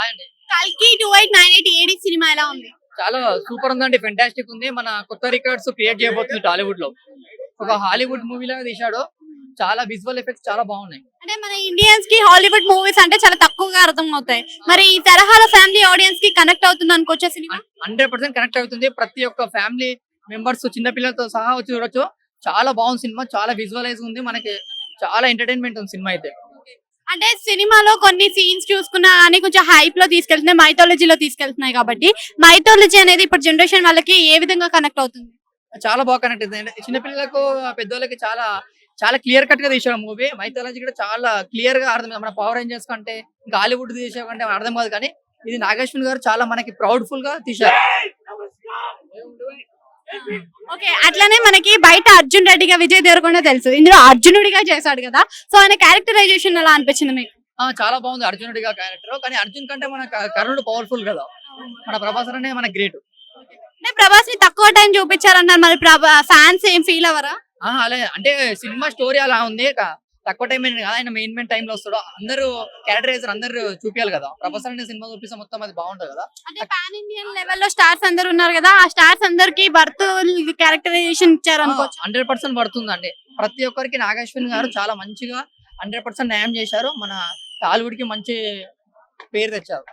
ఆయన కల్కి 2898 AD cinema ఎలా ఉంది? చాలా సూపర్ ఉందండి, ఫెంటాస్టిక్ ఉంది. మన కొత్త రికార్డ్స్ క్రియేట్ చేయబోతుంది టాలీవుడ్ లో. ఒక హాలీవుడ్ మూవీ లాగా తీశాడు. చాలా విజువల్ ఎఫెక్ట్స్ చాలా బాగున్నాయి. అంటే మన ఇండియన్స్ కి హాలీవుడ్ మూవీస్ అంటే చాలా తక్కువగా అర్థం అవుతాయి. మరి ఈ తరహాలో ఫ్యామిలీ ఆడియన్స్ కి కనెక్ట్ అవుతుంది అనుకోవచ్చా సినిమా? 100% కనెక్ట్ అవుతుంది. ప్రతి ఒక్క ఫ్యామిలీ మెంబర్స్ చిన్న పిల్లలతో సహా వచ్చి చూడొచ్చు. చాలా బాగుంది సినిమా, చాలా విజువలైజ్ ఉంది. మనకి చాలా ఎంటర్టైన్మెంట్ ఉంది సినిమా అయితే. అంటే సినిమాలో కొన్ని సీన్స్ చూసుకున్నా కానీ కొంచెం హైప్ లో తీసుకెళ్తున్నాయి, మైథాలజీలో తీసుకెళ్తున్నాయి కాబట్టి మైథాలజీ అనేది ఇప్పుడు జనరేషన్ వాళ్ళకి ఏ విధంగా కనెక్ట్ అవుతుంది? చాలా బాగా కనెక్ట్ అవుతుంది. చిన్నపిల్లలకు పెద్దోళ్ళకి చాలా చాలా క్లియర్ కట్ గా తీసాడు మూవీ. మైథాలజీ కూడా చాలా క్లియర్ గా అర్థం. మన పవర్ రేంజర్స్ కంటే ఇంకా హాలీవుడ్ తీసే కంటే అర్థం కాదు, కానీ ఇది నాగేశ్వన్ గారు చాలా మనకి ప్రౌడ్ఫుల్ గా తీశారు. ఓకే, అట్లానే మనకి బయట అర్జున్ రెడ్డిగా విజయ్ దేవరకొండ తెలుసు, ఇందులో అర్జునుడిగా చేశాడు కదా, సో ఆయన క్యారెక్టరైజేషన్ ఎలా అనిపించింది మీకు? చాలా బాగుంది అర్జునుడిగా క్యారెక్టర్. కానీ అర్జున్ కంటే మన కర్ణుడు పవర్ఫుల్ కదా. మన ప్రభాస్ అనే మన గ్రేట్. అంటే ప్రభాస్ ని తక్కువ టైం చూపించారన్నారు, మరి ఫ్యాన్స్ ఏం ఫీల్ అవ్వరా? అలా అంటే సినిమా స్టోరీ అలా ఉంది. తక్కువ టైం కదా, ఆయన మెయిన్ టైం లో వస్తాడు. అందరూ క్యారెక్టరైజర్ అందరూ చూపించాలి కదా. ప్రభాస్ అనే సినిమా చూపిస్తే మొత్తం అది బాగుంటది కదా. అంటే పాన్ ఇండియన్ లెవెల్లో స్టార్స్ అందరూ ఉన్నారు కదా, ఆ స్టార్స్ అందరికి బర్త్ క్యారెక్టరైజేషన్ ఇచ్చారు అనుకోవచ్చు. 100% పడుతుందండి. ప్రతి ఒక్కరికి నాగేశ్వన్ గారు చాలా మంచిగా 100% న్యాయం చేశారు. మన టాలీవుడ్ కి మంచి పేరు తెచ్చారు.